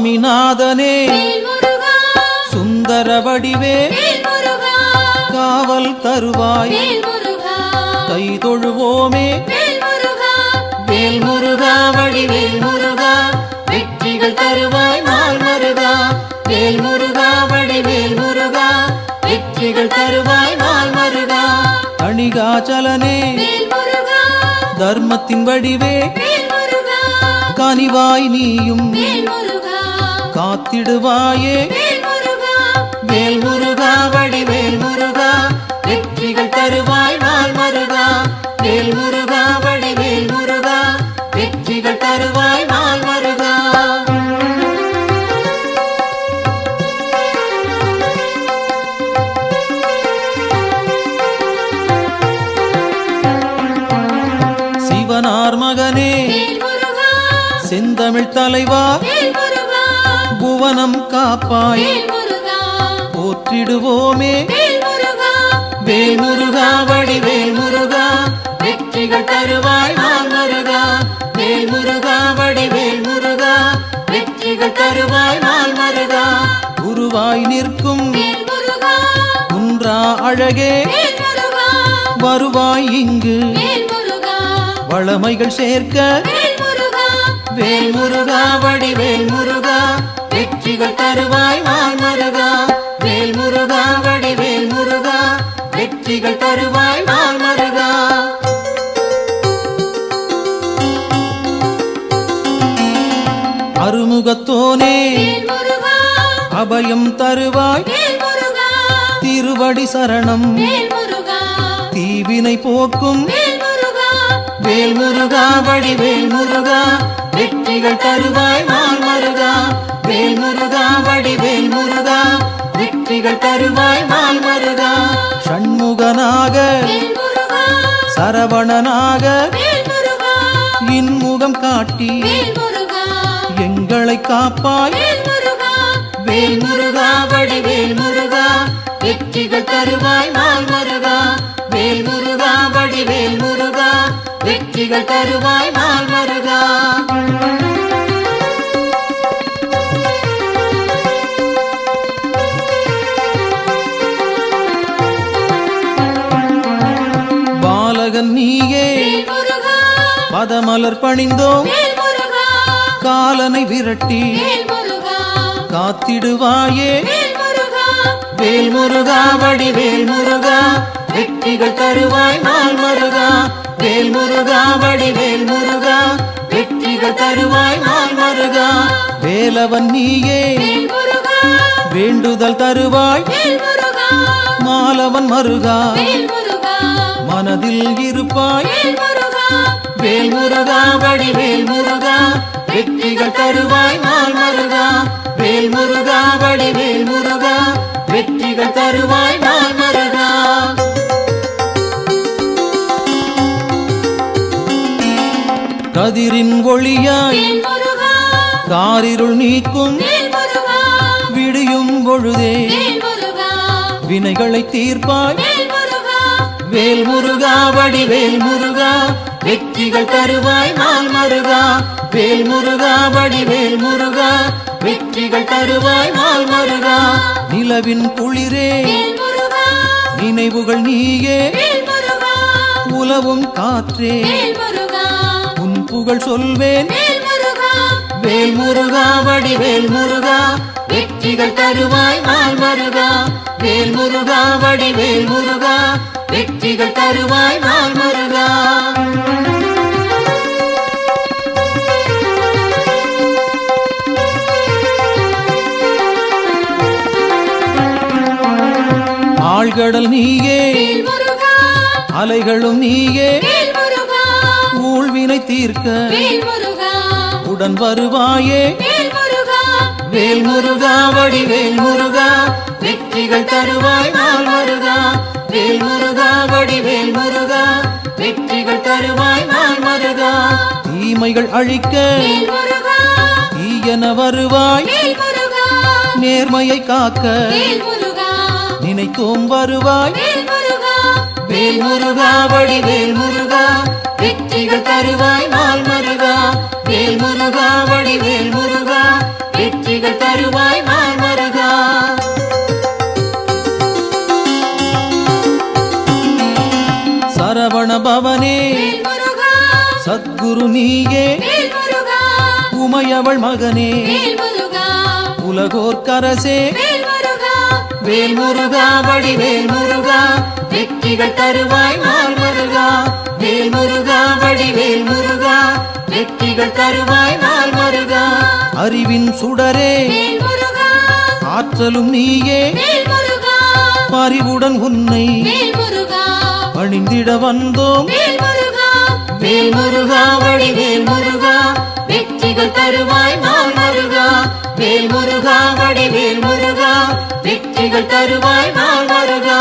சுவாமிநாதனே சுந்தர வடிவே காவல் தருவாய் கை தொழுவோமே வேல் முருகா வடிவேல் முருகா வெற்றிகள் தருவாய் நாள் மருகா வேல் முருகா வடிவேல் முருகா வெற்றிகள் தருவாய் நாள் மருகா அணிகாச்சலனே தர்மத்தின் வடிவே கனிவாய் நீயும் காத்திடுவாயே வேல் முருகா வடிவேல் முருகா வெற்றிகள் தருவாய் நாள் மருகா வேல் முருகா வடிவேல் முருகா வெற்றிகள் தருவாய் நாள் மருகா சிவனார் மகனே செந்தமிழ் தலைவா புவனம் காப்பாய் போற்றிடுவோமே வேல் முருகா வடிவேல் முருகா வெற்றிகள் தருவாய் நாள் மருகா வேல் முருகா வடிவேல் முருகா வெற்றிகள் தருவாய் நாள் மருகா குருவாய் நிற்கும் குன்றா அழகே வருவாய் இங்கு வளமைகள் சேர்க்க வேல் முருகா வடிவேல் முருகா வெற்றிகள் தருவாய் நாள் மருகா வேல் முருகா வடிவேல் முருகா வெற்றிகள் தருவாய் நாள் மருகா அருமுகத்தோனே அபயம் தருவாய் திருவடி சரணம் தீவினை போக்கும் வேல் முருகா வடிவேல் முருகா வெற்றிகள் தருவாய் நாள் மருகா வேல் முருகா வடிவேல் முருகா வெற்றிகள் தருவாய் நாள் மருகா ஷண்முகனாக சரவணனாக இன்முகம் காட்டி எங்களை காப்பாய் வேல் முருகா வடிவேல் முருகா வெற்றிகள் தருவாய் நாள் மருகா வேல் முருகா வடிவேல் முருகா வெற்றிகள் தருவாய் நாள் மருகா பாலகன் நீயே பதமலர் பணிந்தோம் காலனை விரட்டி காத்திடுவாயே வேல் முருகா வடிவேல் முருகா வெற்றிகள் தருவாய் நாள் மருகா வேல் முருகா வடிவேல் முருகா வெற்றிகள் தருவாய் நாள் மருகா வேலவன் நீயே வேண்டுதல் தருவாய் மாலவன் மருகா மனதில் இருப்பாய் வேல் முருகா வடிவேல் முருகா வெற்றிகள் தருவாய் நாள் மருகா வேல் முருகா வடிவேல் முருகா வெற்றிகள் தருவாய் நாள் மருகா கதிரின் ஒளியாய் காரிருள் நீக்கும் விடியும் பொழுதே வினைகளை தீர்ப்பாய் வேல் முருகா வடிவேல் முருகா வெற்றிகள் தருவாய் நாள் மருகா வேல் முருகா வடிவேல் முருகா வெற்றிகள் தருவாய் நாள் மருகா நிலவின் குளிரே நினைவுகள் நீயே உலவும் காற்றே உன் புகழ் சொல்வேன் வேல் முருகா வடிவேல் முருகா வெற்றிகள் தருவாய் நாள் மருகா வேல் முருகா வடிவேல் முருகா வெற்றிகள் தருவாய் நாள் மருகா ஆழ்கடல் நீயே அலைகளும் நீயே ஊழ்வினை தீர்க்க உடன் வருவாயே வேல் முருகா வடிவேல் முருகா வெற்றிகள் தருவாய் நாள் மருகா வேல் முருகா வடிவேல் முருகா வெற்றிகள் தருவாய் நாள் மருகா தீமைகள் அழிக்க தீயன வருவாய் நேர்மையை காக்க நினைத்தோம் வருவாய் வேல் முருகா வடிவேல் முருகா வெற்றிகள் தருவாய் நாள் மருகா வேல் முருகா வடிவேல் முருகா வெற்றிகள் தருவாய் நாள் மருகா. சரவண பவனே சத்குரு நீயே, உமையவள் மகனே உலகோர்க்கரசே, வேல் முருகா வடிவேல் முருகா, வெற்றிகள் தருவாய் நாள் மருகா. வேல் முருகா வடிவேல் முருகா, வெற்றிகள் தருவாய் நாள் மருகா. அறிவின் சுடரே ஆற்றலும் நீயே, பரிவுடன் உன்னை பணிந்திட வந்தோம். வேல் முருகா வடிவேல் முருகா, வெற்றிகள் தருவாய் நாள் மருகா. வேல் முருகா வடிவேல் முருகா, வெற்றிகள் தருவாய் நாள் மருகா.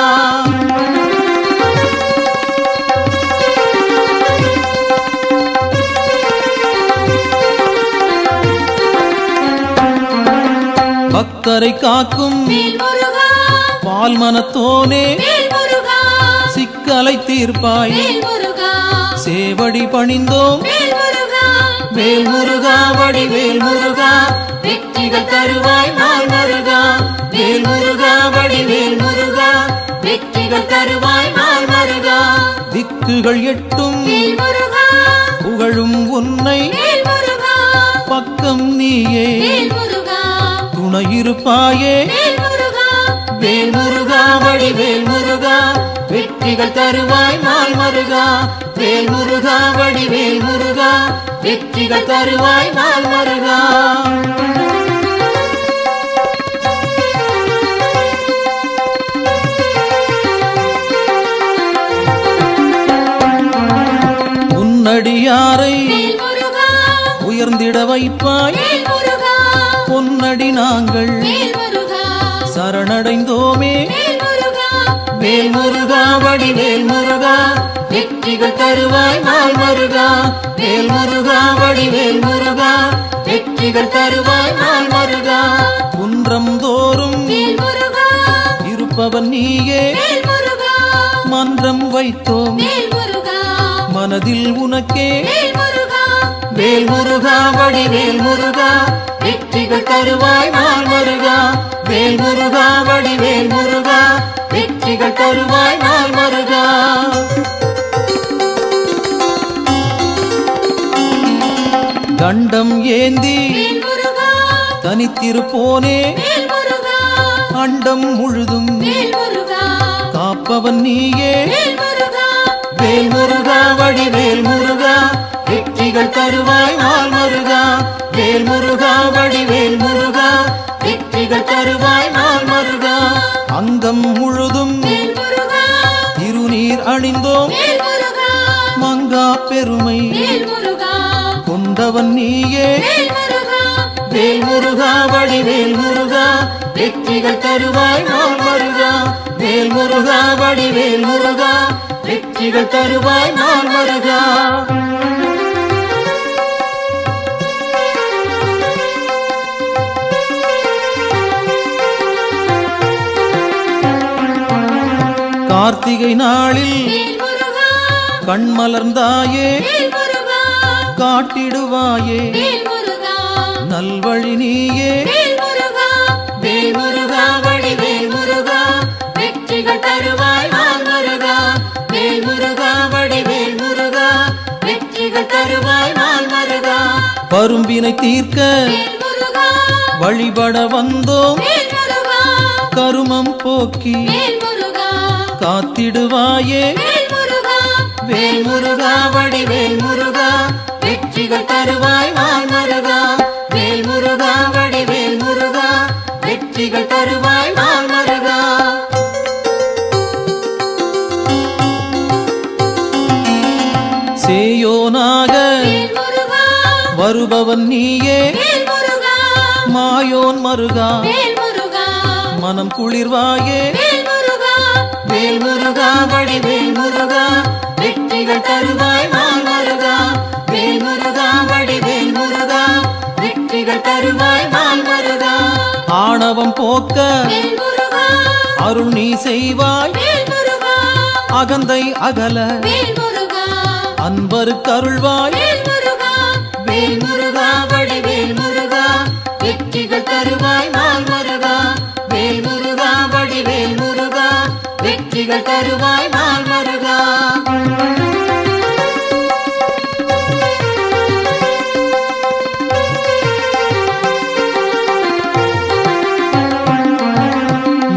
பக்தரை காக்கும் பால் மனத்தோனே, சிக்கலை தீர்ப்பாய் சேவடி பணிந்தோம். வேல் முருகா வடிவேல் முருகா, வெற்றிகள் தருவாய் நாள் மருகா. வேல் முருகா வடிவேல் முருகா, வெற்றிகள் தருவாய் நாள் மருகா. திக்குகள் எட்டும் புகழும் உன்னை, பக்கம் நீயே துணையிருப்பாயே. வேல் முருகா வடிவேல் முருகா, வெற்றிகள் தருவாய் நாள் மருகா. வேல் முருகா வடிவேல் முருகா, வெற்றிகள் தருவாய் நாள் மருகா. உன்னடியாரை உயர்ந்திட வைப்பாய், பொன்னடி நாங்கள் சரணடைந்தோமே. வேல் முருகா வடிவேல் முருகா, வெற்றிகள் தருவாய் நாள் மருகா. வேல் முருகா வடிவேல் முருகா, வெற்றிகள் தருவாய் நாள் மருகா. குன்றம் தோறும் இருப்பவன் நீயே, மன்றம் வைத்தோம் மனதில் உனக்கே. வேல் முருகா வடிவேல் முருகா, வெற்றிகள் தருவாய் நாள் மருகா. வேல் முருகா வடிவேல் முருகா, வெற்றிகள் தருவாய் நாள் மருகா. தண்டம் ஏந்தி தனித்திருப்போனே, அண்டம் முழுதும் காப்பவன் நீயே. வேல் முருகா வடிவேல் முருகா, வெற்றிகள் தருவாய் நாள் மருகா. வேல் முருகா வடிவேல் முருகா, வெற்றிகள் தருவாய் நாள் மருகா. அங்கம் முழுதும் திருநீர் அணிந்தோம், மங்கா பெருமை கொண்டவன் நீயே. வேல் முருகா வடிவேல் முருகா, வெற்றிகள் தருவாய் நாள் மருகா. வேல் முருகா வடிவேல் முருகா, வெற்றிகள் தருவாய் நாள் மருகா. கார்த்திகை நாளில் கண்மலர்ந்தாயே, காட்டிடுவாயே நல்வழி நீயே. வேல் முருகா வடிவேல் முருகா, வெற்றிகள் தருவாய் நாள் மருகா. வேல் முருகா வடிவேல் முருகா, வெற்றிகள் தருவாய் நாள் மருகா. பரும்பினை தீர்க்க வழிபட வந்தோம், கருமம் போக்கி காத்திடுவாயே. வேல் முருகா வடிவேல் முருகா, வெற்றிகள் தருவாய் நாள் மருகா. வேல் முருகா வடிவேல் முருகா, வெற்றிகள் தருவாய் நாள் மருகா. சேயோனாக வருபவன் நீயே, மாயோன் மருகா மனம் குளிர்வாயே. வேல் முருகா வடிவேல் முருகா, வெற்றிகள் தருவாய் நாள் மருகா. வேல் முருகா வடிவேல் முருகா, வெற்றிகள் தருவாய் நாள் மருகா. ஆணவம் போக்க அருள் நீ செய்வாய், அகந்தை அகல அன்பருக்கு அருள்வாய். வேல் முருகா வடிவேல் முருகா, வெற்றிகள் தருவாய் நாள் முருகா. வேல் முருகா வடிவேல் முருகா, வெற்றிகள் தருவாய் நாள் முருகா.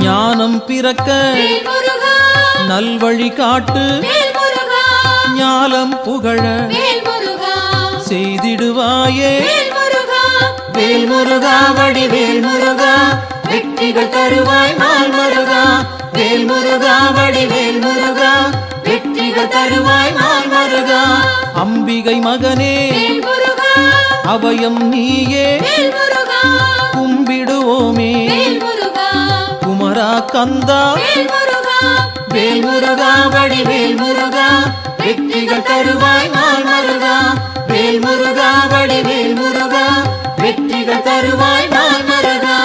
ஞானம் பிறக்க நல்வழி காட்டு, ஞாலம் புகழ செய்திடுவாயே. வேல் முருகா வடிவேல் முருகா, வெற்றிகள் தருவாய் நாள் முருகா. வேல் முருகா வடிவேல் முருகா, வெற்றிகள் தருவாய் நாள் முருகா. அம்பிகை மகனே அபயம் நீயே, கும்பிடுவோமே குமரா கந்தா. வேல் முருகா வடிவேல் முருகா, வெற்றிகள் தருவாய் நாள் முருகா. வேல் முருகா வடிவேல் முருகா, வெற்றிகள் தருவாய் நாள் முருகா.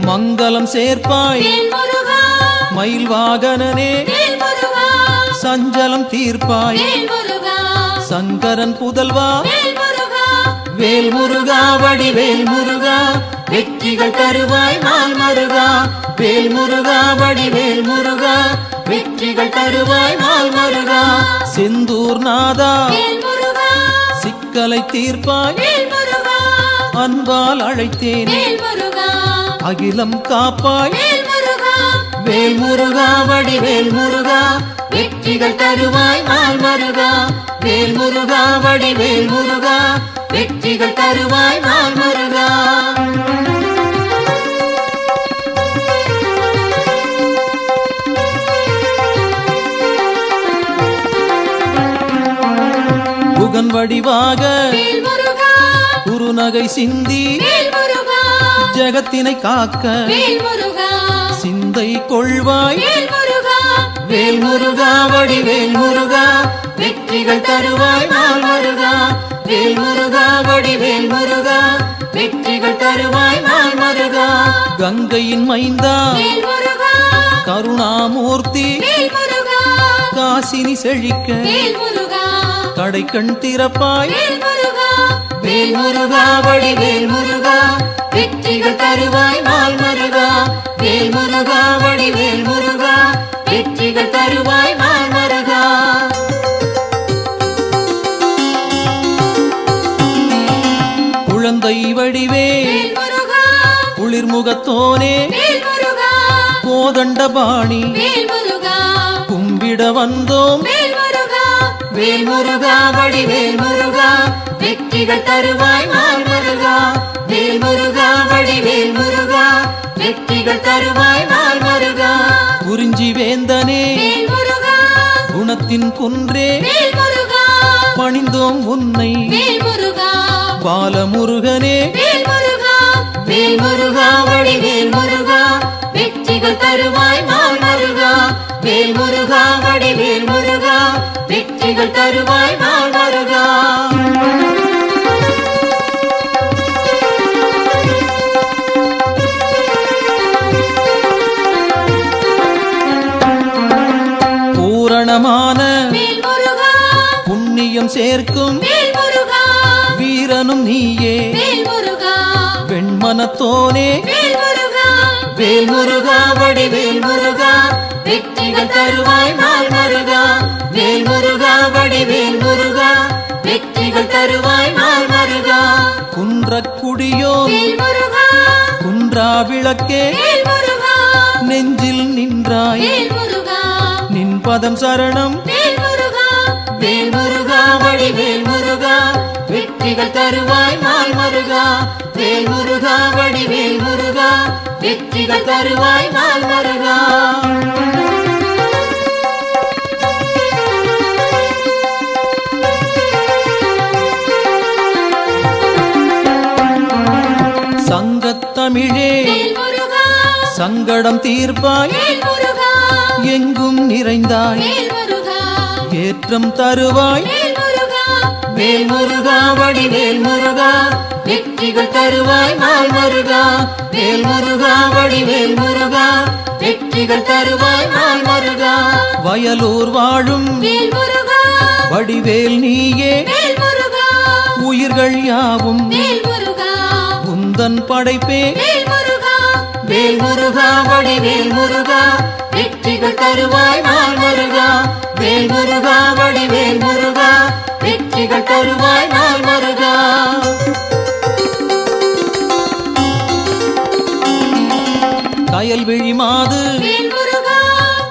மங்களம் சேர்ப்பாய் மயில் வாகனனே, சஞ்சலம் தீர்ப்பாய் சங்கரன் புதல்வா. வேல் முருகா வடிவேல் முருகா, வெற்றிகள் தருவாய் நாள் முருகா. வேல் முருகா வடிவேல் முருகா, வெற்றிகள் தருவாய் நாள் முருகா. செந்தூர் நாதா சிக்கலை தீர்ப்பாய், அன்பால் அழைத்தேன் அகிலம் காப்பாய். வேல் முருகா வடிவேல் முருகா, வெற்றிகள் தருவாய் நாள் முருகா. வேல் முருகா வடிவேல் முருகா, வெற்றிகள் தருவாய் நாள் முருகா. புகன் வடிவாக குறுநகை சிந்தி, ஜகத்தினை காக்க சிந்தை கொள்வாய். வேல் முருகா வடிவேல் முருகா, வெற்றிகள் தருவாய் நாள் முருகா. வேல் முருகா வடிவேல் முருகா, வெற்றிகள் தருவாய் நாள் முருகா. கங்கையின் மைந்தா கருணாமூர்த்தி, காசினி செழிக்க கடை கண் திறப்பாய். வேல் முருகா வடிவேல் முருகா, வெற்றிகள் தருவாய் நாள் முருகா. வேல் முருகா வடிவேல் முருகா, வெற்றிகள் தருவாய் நாள் முருகா. குழந்தை வடிவே குளிர்முகத்தோனே, கோதண்டபாணி கும்பிட வந்தோம். வேல் முருகா வடிவேல் முருகா, வெற்றிகள் தருவாய் நாள் முருகா. வேல் முருகா வடிவேல் முருகா, வெற்றிகள் தருவாய் நாள் முருகா. குறிஞ்சி வேந்தனே குணத்தின் குன்றே, பணிந்தோம் உன்னை பாலமுருகனே. வேல் முருகா வடிவேல் முருகா, வெற்றிகள் தருவாய் நாள் முருகா. வேல் முருகா வடிவேல் முருகா, வெற்றிகள் தருவாய் நாள் முருகா. பூரணமான புண்ணியம் சேர்க்கும் வீரனும் நீயே, வெண்மனத்தோனே. வேல் முருகா வடிவேல் முருகா, வெற்றிகள் தருவாய் நாள் முருகா. வேல் முருகா வடிவேல் முருகா, வெற்றிகள் தருவாய் நாள் முருகா. குன்றக்குடியோ குன்றா விளக்கே, நெஞ்சில் நின்றாய் நின் பதம் சரணம். வேல் முருகா வடிவேல் முருகா, வெற்றிகள் தருவாய் நாள் முருகா. வேல் முருகா வடிவேல் முருகா, வெற்றிகள் தருவாய் நாள் முருகா. சங்கத்தமிழே சங்கடம் தீர்ப்பாய், எங்கும் நிறைந்தாய் ஏற்றம் தருவாய். வேல் முருகா வடிவேல் முருகா, வெற்றிகள் தருவாய் நாள் முருகா. வேல் முருகா வடிவேல் முருகா, வெற்றிகள் தருவாய் நாள் முருகா. வயலூர் வாழும் வடிவேல் நீயே வேல் முருகா உயிர்கள் யாவும் வேல் முருகா உந்தன் படைப்பே வேல் முருகா வேல் முருகா வடிவேல் முருகா வெற்றிகள் தருவாய் நாள் முருகா வேல் முருகா வடிவேல் முருகா வெற்றிகள் தருவாய் நாள் முருகா கயல்விழி மாது வேல் முருகா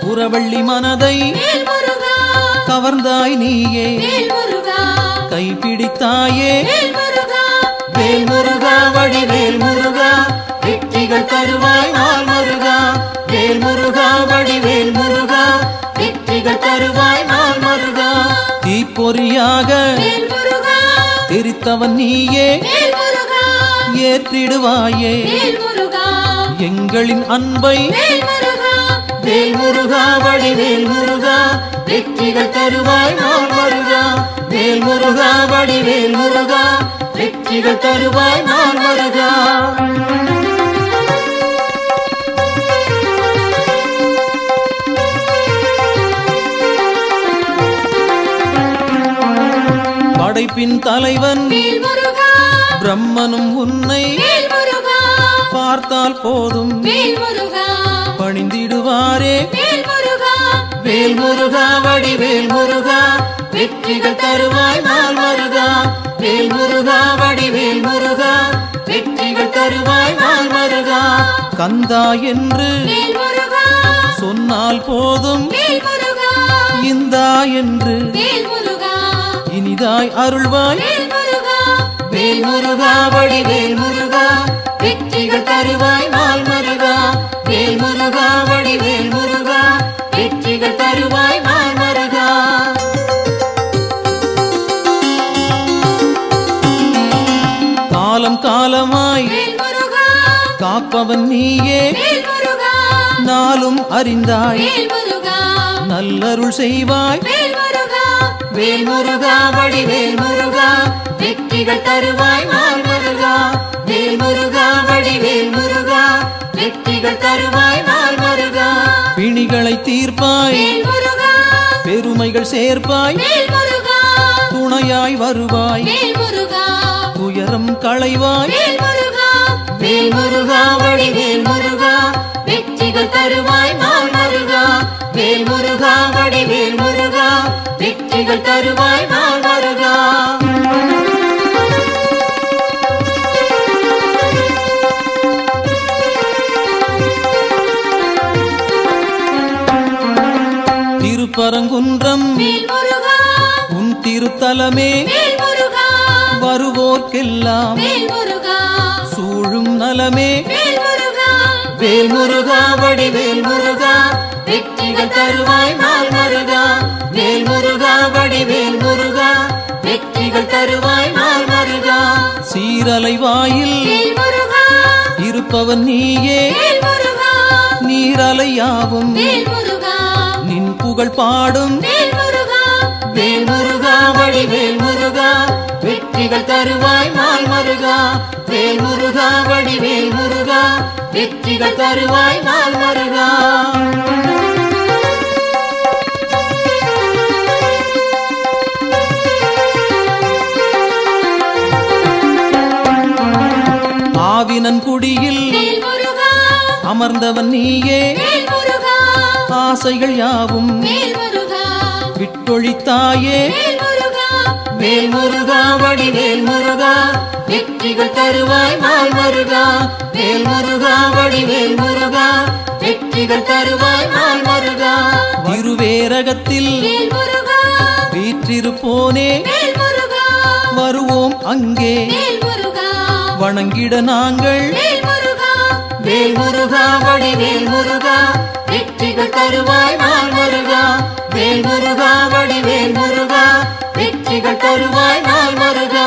புறவள்ளி மனதை வேல் முருகா கவர்ந்தாய் நீயே வேல் முருகா கைப்பிடித்தாயே வேல் முருகா வேல் முருகா வடிவேல் முருகா வெற்றிகள் தருவாய் நாள் முருகா வேல் முருகா வடிவேல் முருகா வெற்றிகள் தருவாய் நாள் முருகா தீப்பொறியாக வேல் முருகா தெரித்தவன் நீயே வேல் முருகா ஏற்றிடுவாயே வேல் முருகா எங்களின் அன்பை வேல் முருகா வேல் முருகா வடிவேல் முருகா வெற்றிகள் தருவாய் நாள் முருகா வேல் முருகா வடிவேல் முருகா வெற்றிகள் தருவாய் நாள் முருகா படைப்பின் தலைவன் வேல் முருகா பிரம்மனும் உன்னை வேல் முருகா பார்த்தால் போதும் வேல் முருகா பணிந்திடுவாரே வேல் முருகா வேல் முருகா வடிவேல் முருகா வெற்றிகள் தருவாய் நாள் முருகா வேல் முருகா வடிவேல் முருகா வெற்றிகள் தருவாய் நாள் முருகா கந்தா என்று வேல் முருகா சொன்னால் போதும் வேல் முருகா இந்தா என்று வேல் முருகா இனிதாய் அருள்வாய் வேல் முருகா வேல் முருகா வடிவேல் முருகா வெற்றிகள் தருவாய் நாள் முருகா வேல் முருகா வடிவேல் முருகா வெற்றிகள் தருவாய் நாள் முருகா காலம் காலமாய் வேல் முருகா காப்பவன் நீயே வேல் முருகா நாளும் அறிந்தாய் வேல் முருகா நல்லருள் செய்வாய் வேல் முருகா வேல் முருகா வடிவேல் முருகா வெற்றிகள் தருவாய் நாள் முருகா வேல் முருகா வடிவேல் முருகா வெற்றிகள் தருவாய் நாள் முருகா பிணிகளை தீர்ப்பாய் வேல் முருகா பெருமைகள் சேர்ப்பாய் வேல் முருகா துணையாய் வருவாய் வேல் முருகா துயரம் களைவாய் வேல் முருகா வேல் முருகா வடிவேல் முருகா வெற்றிகள் தருவாய் நாள் முருகா வேல் முருகா வடிவேல் முருகா வெற்றிகள் தருவாய் நாள் முருகா திருப்பரங்குன்றம் வேல் முருகா உன் திருத்தலமே வேல் முருகா வருவோர்க்கெல்லாம் வேல் முருகா சூழும் நலமே வேல் முருகா வேல் முருகா வடிவேல் முருகா வெற்றிகள் தருவாய் நாள் முருகா வேல் முருகா வடிவேல் முருகா வெற்றிகள் தருவாய் நாள் முருகா சீரலை வாயில் வேல் முருகா இருப்பவன் நீயே வேல் முருகா நீரலையாவும் வேல் முருகா நின் புகழ் பாடும் வேல் முருகா வேல் முருகா வடிவேல் முருகா வெற்றிகள் தருவாய் நாள் முருகா வேல் முருகா வடிவேல் முருகா வெற்றிகள் தருவாய் நாள் முருகா ஆவினன் குடியில் வேல் முருகா அமர்ந்தவன் நீயே வேல் முருகா ஆசைகள் யாவும் வேல் முருகா விட்டொழித்தாயே வேல் முருகா வேல் முருகா வடிவேல் முருகா வெற்றிகள் தருவாய் நாள் முருகா வேல் முருகா வடிவேல் முருகா வெற்றிகள் தருவாய் நாள் முருகா திருவேரகத்தில் வேல் முருகா வீற்றிருப்போனே வேல் முருகா வருவோம் அங்கே வேல் முருகா வணங்கிட நாங்கள் வேல் முருகா வேல் முருகா வடிவேல் முருகா வெற்றிகள் தருவாய் நாள் முருகா வேல் முருகா வடிவேல் முருகா வெற்றிகள் தருவாய் நாள் முருகா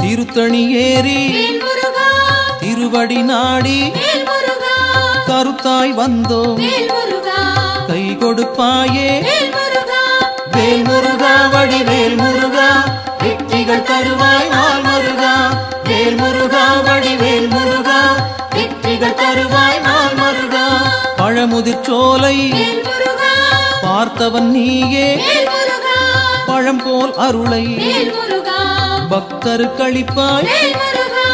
திருத்தணி ஏறி வேல் முருகா திருவடி நாடி வேல் முருகா கருத்தாய் வந்தோம் வேல் முருகா கை கொடுப்பாயே வேல் முருகா வேல் முருகா வடிவேல் முருகா வெற்றிகள் தருவாய் நாள் முருகா வேல் முருகா வடிவேல் முருகா வெற்றிகள் தருவாய் நாள் முருகா பழ பழமுதிர்ச்சோலை வேல் முருகா பார்த்தவன் நீயே வேல் முருகா பழம்போல் அருளை வேல் முருகா பக்தருக்களிப்பாய் வேல் முருகா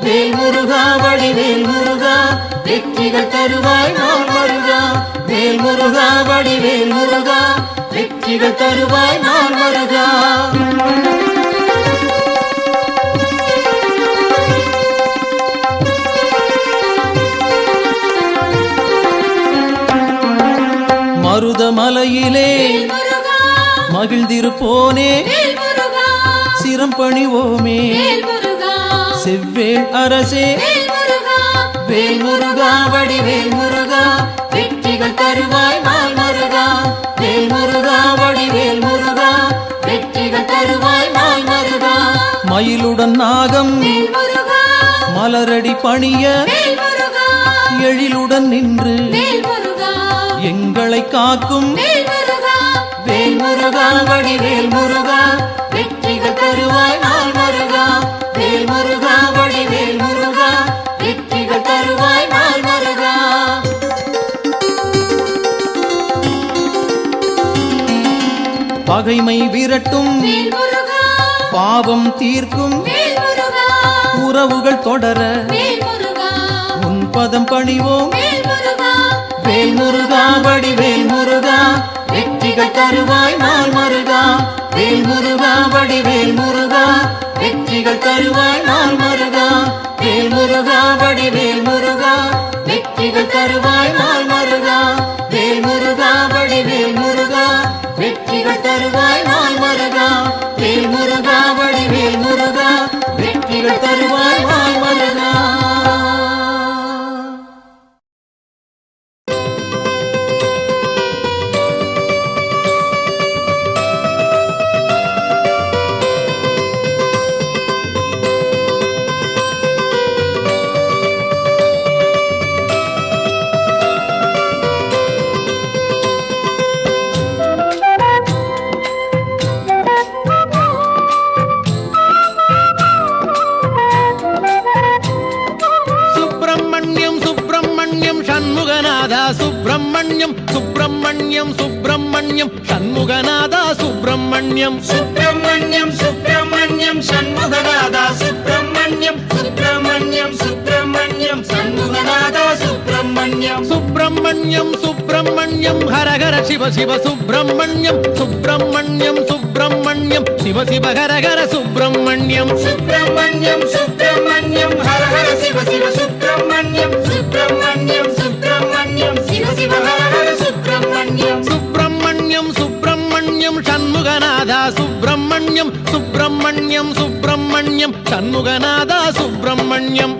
வேல் முருகா வடிவேல் முருகா வெற்றிகள் தருவாய் நாள் முருகா வேல் முருகா வடிவேல் முருகா வெற்றிகள் தருவாய் நாள் முருகா மருதமலையிலே வேல் முருகா மகிழ்ந்திருப்போனே வேல் முருகா சிரம் பணிவோமே வேல் முருகா செவ்வேள் அரசே வேல் முருகா வேல் முருகா வடிவேல் முருகா வெற்றிகள் தருவாய் நாள் முருகா வேல் முருகா வடிவேல் முருகா வெற்றிகள் தருவாய் நாள் முருகா மயிலுடன் நாகம் வேல் முருகா மலரடி பணிய வேல் முருகா எழிலுடன் நின்று வேல் முருகா எங்களை காக்கும் வேல் முருகா வேல் முருகா வடிவேல் முருகா வெற்றிகள் தருவாய் நாள் முருகா வேல் முருகா வடிவேல் முருகா வெற்றிகள் தருவாய் நாள் முருகா பகைமை விரட்டும் வேல் முருகா பாவம் தீர்க்கும் வேல் முருகா உறவுகள் தொடர வேல் முருகா உன் பதம் பணிவோம் வேல் முருகா வேல் முருகா வடிவேல் முருகா வெற்றிகள் தருவாய் நாள் முருகா வேல் முருகா வடிவேல் முருகா வெற்றிகள் தருவாய் நாள் முருகா வேல் முருகா வடிவேல் முருகா வெற்றிகள் தருவாய் நாள் முருகா வேல் முருகா வடிவேல் முருகா வெற்றிகள் தருவாய் நாள் முருகா வேல் முருகா வடிவேல் முருகா வெற்றிகள் தருவாய் நாள் முருகா சுப்பிரமணியம் சுப்பிரமணியம் சுப்பிரமணியம் சண்முகநாதா சுப்பிரமணியம் சுப்பிரமணியம் சுப்பிரமணியம் சண்முகநாதா சுப்பிரமணியம் சுப்பிரமணியம் சுப்பிரமணியம் சண்முகநாதா சுப்பிரமணியம் சுப்பிரமணியம் சுப்பிரமணியம் ஹரஹர சிவ சிவ சுப்பிரமணியம் சுப்பிரமணியம் சுப்பிரமணியம் சிவ சிவ ஹரஹர சுப்பிரமணியம் சுப்பிரமணியம் சுப்பிரமணியம் ஹர ஹர சிவ சிவ சுப்பிரமணியம் சுப்பிரமணியம் சுப்பிரமணியம் சிவ சிவ ஹர ஹர சுப்பிரமணியம் சுப்பிரமணியம் சுப்பிரமணியம் சண்முகநாதா சுப்பிரமணியம் சுப்பிரமணியம் சுப்பிரமணியம் சண்முகநாதா சுப்பிரமணியம்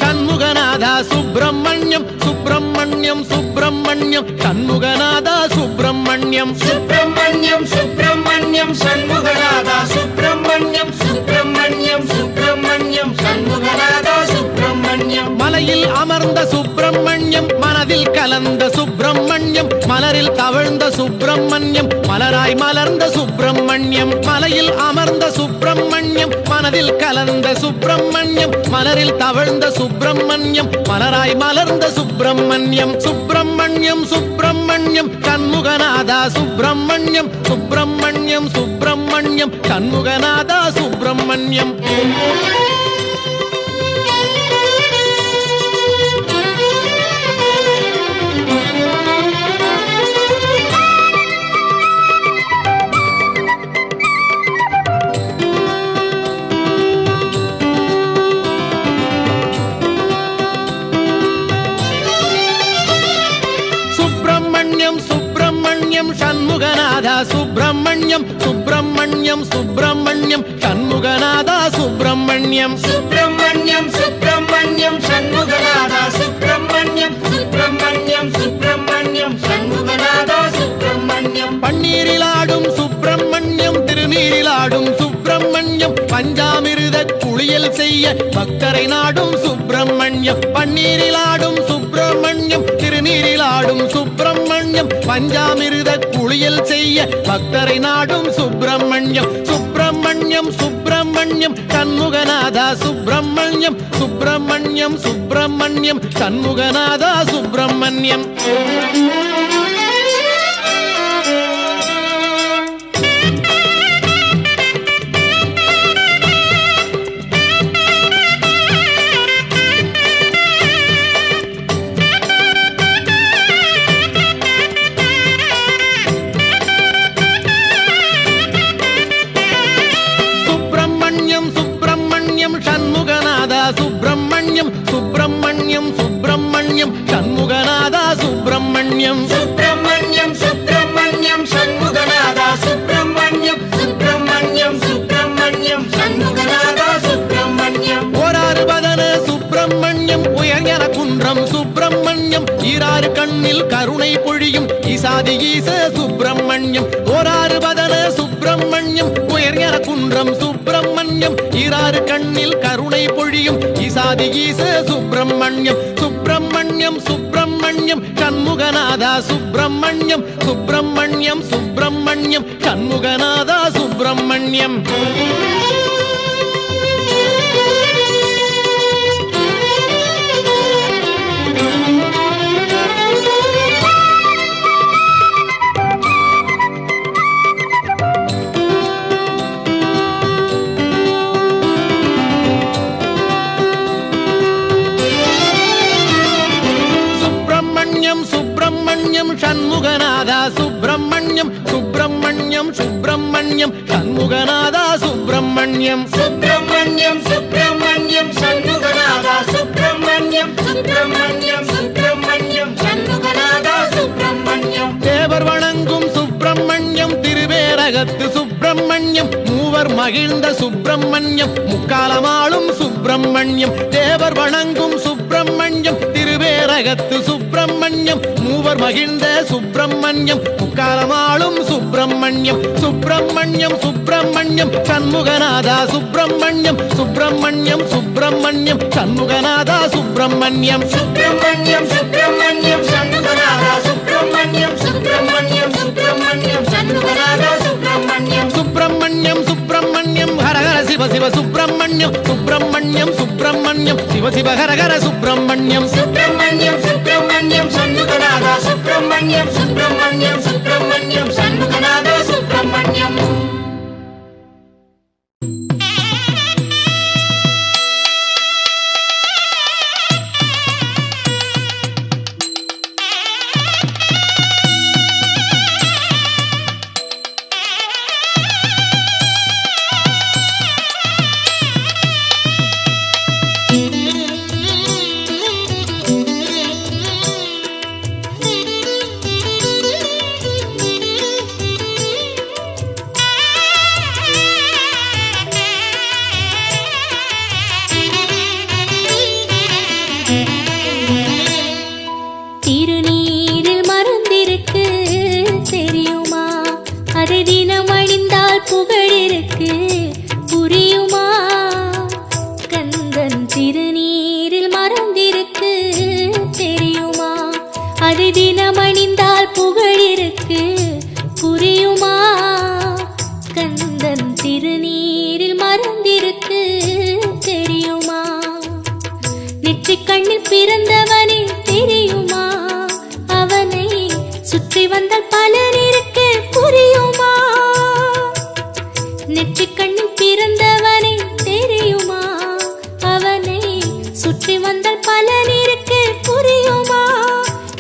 சண்முகநாதா சுப்பிரமணியம் சுப்பிரமணியம் சுப்பிரமணியம் சண்முகநாதா சுப்பிரமணியம் சுப்பிரமணியம் சுப்பிரமணியம் சண்முகநாதா சுப்பிரமணியம் சுப்பிரமணியம் சுப்பிரமணியம் சண்முகநாதா சுப்பிரமணியம் மலையில் அமர்ந்த சுப்பிரமணியம் மனதில் கலந்த சுப்பிரமணியம் மலரில் தவழ்ந்த சுப்பிரமணியம் மலராய் மலர்ந்த சுப்பிரமணியம் மலையில் அமர்ந்த சுப்பிரமணியம் மனதில் கலந்த சுப்பிரமணியம் மலரில் தவழ்ந்த சுப்பிரமணியம் மலராய் மலர்ந்த சுப்பிரமணியம் சுப்பிரமணியம் சுப்பிரமணியம் சண்முகநாதா சுப்பிரமணியம் சுப்பிரமணியம் சுப்பிரமணியம் சண்முகநாதா சுப்பிரமணியம் சண்முகநாதா சுப்பிரமணியம் சுப்பிரமணியம் சுப்பிரமணியம் சண்முகநாதா சுப்பிரமணியம் சுப்பிரமணியம் சுப்பிரமணியம் சண்முகநாதா சுப்பிரமணியம் சுப்பிரமணியம் சுப்பிரமணியம் சண்முகநாதா சுப்பிரமணியம் பன்னீரிலாடும் சுப்பிரமணியம் திருநீரிலாடும் சுப்பிரமணியம் குளியல் செய்ய பக்தரை நாடும் சுப்பிரமணியம். பன்னீரிலாடும் சுப்பிரமணியம், திருநீரிலாடும் சுப்பிரமணியம், பஞ்சாமிர்த குளியல் செய்ய பக்தரை நாடும் சுப்பிரமணியம். சுப்பிரமணியம் சுப்பிரமணியம் சண்முகநாதா சுப்பிரமணியம், சுப்பிரமணியம் சுப்பிரமணியம் சண்முகநாதா சுப்பிரமணியம். சண்முகநாதா சுப்பிரமணியம், சுப்பிரமணியம் சுப்பிரமணியம் சண்முகநாதா சுப்பிரமணியம். சுப்பிரமணியம் சுப்பிரமணியம் சண்முகநாதா சுப்பிரமணியம், சுப்பிரமணியம் சுப்பிரமணியம் சண்முகநாதா சுப்பிரமணியம். ஓராறு பதன சுப்பிரமணியம், உயர்ஞன குன்றம் சுப்பிரமணியம், ஈராறு கண்ணில் கருணை பொழியும் ஈசாதி ஈச சுப்பிரமணியம். ஓராறு பதன சுப்பிரமணியம், உயர்ஞன குன்றம் சுப்பிரமணியம், ஈராறு கண்ணில் கருணை பொழியும் ஈசாதி ஈச சுப்பிரமணியம். சுப்பிரமணியம் சுப்பிரமணியம் சண்முகநாதா சுப்பிரமணியம், சுப்பிரமணியம் சுப்பிரமணியம் சண்முகநாதா சுப்பிரமணியம். சுப்பிரமணியம் சண்முகநாதா சுப்பிரமணியம், சுப்பிரமணியம் சுப்பிரமணியம் சண்முகநாதா சுப்பிரமணியம். சுப்பிரமணியம் சுப்பிரமணியம் சண்முகநாதா சுப்பிரமணியம், சுப்பிரமணியம் சுப்பிரமணியம் சண்முகநாதா சுப்பிரமணியம். தேவர் வணங்கும் சுப்பிரமணியம், திருவேரகத்து சுப்பிரமணியம், மூவர் மகிழ்ந்த சுப்பிரமணியம், முக்காலமாளும் சுப்பிரமணியம். தேவர் வணங்கும் சுப்பிரமணியம், திருவேரகத்து சுப்பிரமணியம், மூவர் மகிழ்ந்த சுப்பிரமணியம், முக்காலமாளும் சுப்பிரமணியம். சுப்பிரமணியம் சுப்பிரமணியம் சண்முகநாதா சுப்பிரமணியம், சுப்பிரமணியம் சுப்பிரமணியம் சண்முகநாதா சுப்பிரமணியம். சுப்பிரமணியம் சுப்பிரமணியம் சண்முகநாதா சுப்பிரமணியம், சுப்பிரமணியம் சுப்பிரமணியம் சண்முகநாதா சுப்பிரமணியம். சுப்பிரமணியம் சுப்பிரமணியம் ஹரஹர சிவ சிவ சுப்பிரமணியம், சுப்பிரமணியம் சுப்பிரமணியம் சிவ சிவ ஹரஹர சுப்பிரமணியம். சுப்பிரமணியம் சுப்பிரமணியம் சண்முகநாதா சுப்பிரமணியம், சுப்பிரமணியம் சுப்பிரமணியம் சண்முகநாதா சுப்பிரமணியம். திருநீரில் மருந்திருக்கு தெரியுமா, அதை தினம் அணிந்தால் புகழிருக்கு புரியுமா. கந்தன் திருநீரில் மருந்திருக்கு தெரியுமா, அதை தினம் அணிந்தால் புகழிருக்கு புரியுமா. கந்தன் திருநீரில் மருந்திருக்கு தெரியுமா. நெற்றிக் கண்ணில் பிறந்தவனே தெரியுமா, அவனை சுற்றி வந்தால் பலன் இருக்கு புரியுமா. நெற்றிக் கண்ணில் பிறந்தவனே தெரியுமா, அவனை சுற்றி வந்தால் பலன் இருக்கு புரியுமா.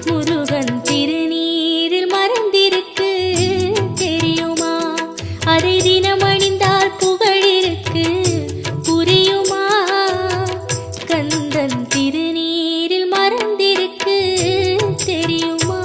முருகன் திருநீரில் மறந்திருக்கு தெரியுமா, அதை தினம் அணிந்தால் புகழிருக்கு புரியுமா. கந்தன் திருநீரில் மறந்திருக்கு தெரியுமா.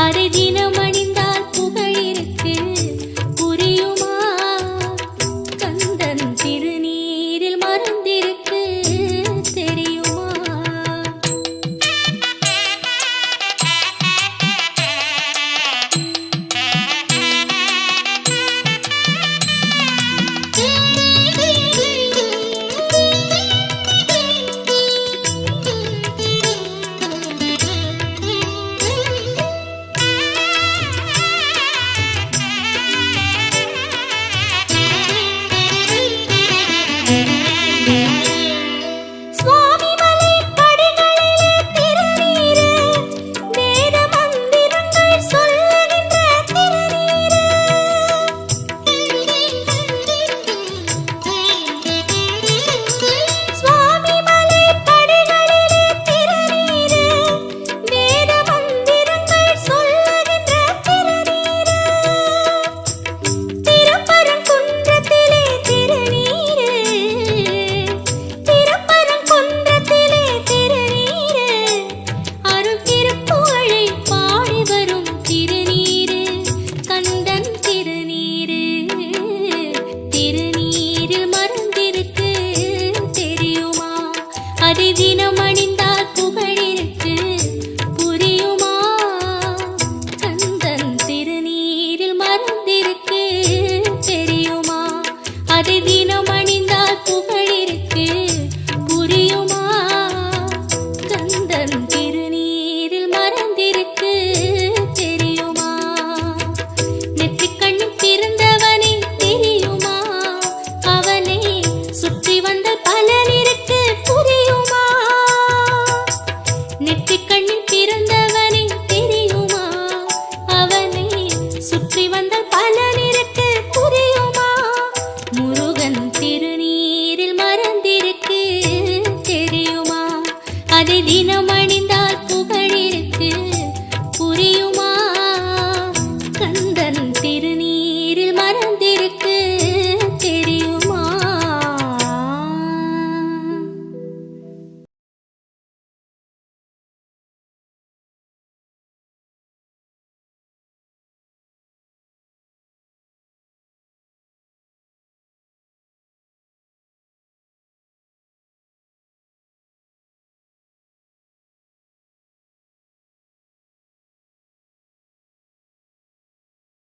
அதை தினம்